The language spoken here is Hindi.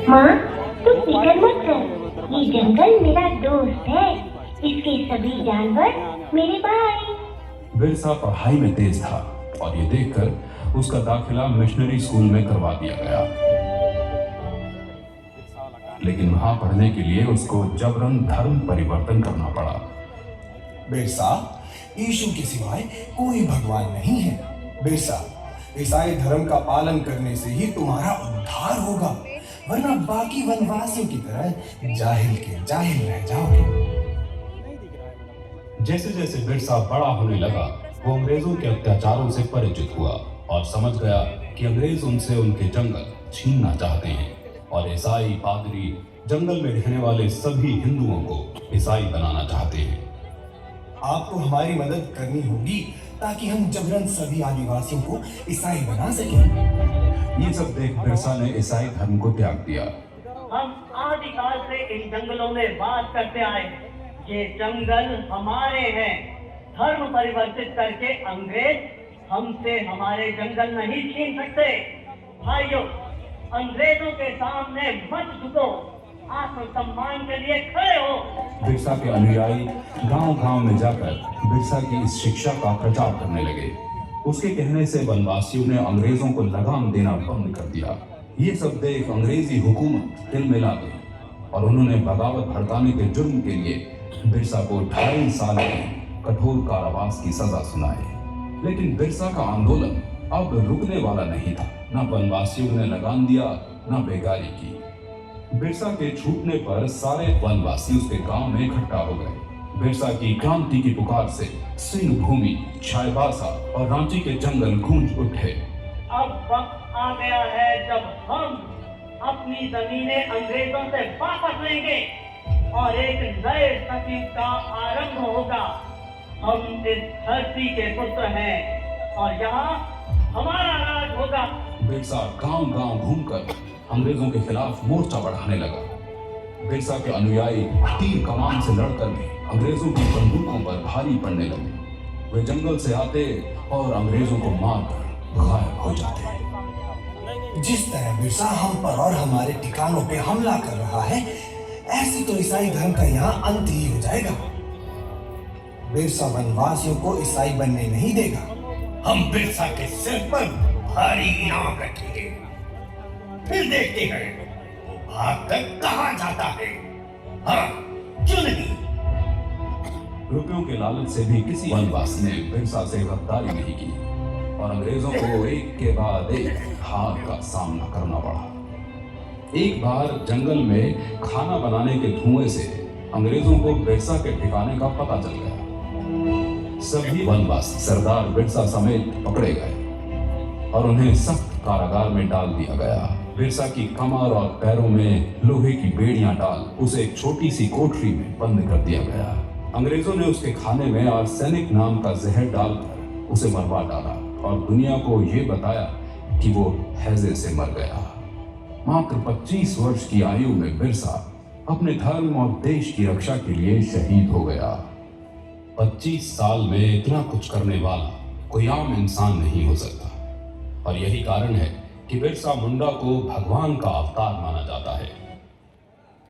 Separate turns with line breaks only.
माँ, तुम फिक्र मत कर, ये जंगल मेरा दोस्त है। इसके सभी जानवर मेरे भाई।
बिरसा पढ़ाई में तेज था और ये देखकर उसका दाखिला मिशनरी स्कूल में करवा दिया गया। लेकिन वहां पढ़ने के लिए उसको जबरन धर्म परिवर्तन करना पड़ा।
बिरसा, यीशु के सिवाय कोई भगवान नहीं है। बिरसा, ईसाई धर्म का पालन करने से ही तुम्हारा उद्धार होगा, वरना बाकी वनवासियों की तरह जाहिल के जाहिल रह जाओगे।
जैसे जैसे बिरसा बड़ा होने लगा, वो अंग्रेजों के अत्याचारों से परिचित हुआ और समझ गया कि अंग्रेज उनसे उनके जंगल छीनना चाहते हैं और ईसाई पादरी जंगल में रहने वाले सभी हिंदुओं को ईसाई बनाना चाहते हैं।
आपको हमारी मदद करनी होगी ताकि हम जबरन सभी आदिवासियों को ईसाई बना सकें।
ये सब देख बिरसा ने ईसाई धर्म को त्याग दिया।
हम आदिकाल से इन जंगलों में वास करते आए। ये जंगल हमारे हैं। धर्म परिवर्तित करके अंग्रेज हमसे हमारे जंगल नहीं छीन सकते। भाइयों, अंग्रेजों के सामने मत झुको, आत्मसम्मान के लिए खड़े हो।
बिरसा के अनुयायी गांव-गांव में जाकर बिरसा की इस शिक्षा का प्रचार करने लगे। उसके कहने से वनवासियों ने अंग्रेजों को लगाम देना बंद कर दिया। ये सब देख अंग्रेजी हुकूमत तिलमिला गई और उन्होंने बगावत भड़काने के जुर्म के लिए बिरसा को 2.5 साल की कठोर कारावास की सजा सुनाई। लेकिन बिरसा का आंदोलन अब रुकने वाला नहीं था। न वनवासियों ने लगाम दिया, न बेगारी की। बिरसा के छूटने पर सारे वनवासी उसके गांव में इकट्ठा हो गए। बिरसा की क्रांति की पुकार से सिंह भूमि, चाईबासा और रांची के जंगल गूंज उठे।
अब वक्त आ गया है जब हम अपनी जमीनें अंग्रेजों से वापस लेंगे और एक नए सदी का आरंभ होगा। हम इस धरती के पुत्र हैं और यहाँ हमारा राज होगा।
बिरसा गांव-गांव घूमकर अंग्रेजों के खिलाफ मोर्चा बढ़ाने लगा। बिरसा के अनुयायी तीर कमान से लड़कर भी अंग्रेजों की बंदूकों पर भारी पड़ने लगे। वे जंगल से आते और अंग्रेजों को मारकर गायब हो जाते।
जिस तरह बिरसा हम पर और हमारे ठिकानों पे हमला कर रहा है, ऐसे तो ईसाई धर्म का यहाँ अंत ही हो जाएगा। बिरसा वनवासियों को ईसाई बनने नहीं देगा। हम बिरसा के सिर पर भारी इनाम रखेंगे, फिर देखते हैं वो भाग कर कहाँ जाता है। हाँ, क्यों नहीं?
रुपयों के लालच से भी किसी वनवासी ने बिरसा से गद्दारी नहीं की और अंग्रेजों को एक के बाद एक हार का सामना करना पड़ा। एक बार जंगल में खाना बनाने के धुएं से अंग्रेजों को बिरसा के ठिकाने का पता चल गया। सभी वनवासी सरदार बिरसा समेत पकड़े गए और उन्हें सख्त कारागार में डाल दिया गया। बिरसा की कमर और पैरों में लोहे की बेड़ियां डाल उसे एक छोटी सी कोठरी में बंद कर दिया गया। अंग्रेजों ने उसके खाने में आर्सेनिक नाम का जहर डालकर उसे मरवा डाला और दुनिया को ये बताया कि वो हैजे से मर गया। मात्र 25 वर्ष की आयु में बिरसा अपने धर्म और देश की रक्षा के लिए शहीद हो गया। 25 साल में इतना कुछ करने वाला कोई आम इंसान नहीं हो सकता और यही कारण है कि बिरसा मुंडा को भगवान का अवतार माना जाता है।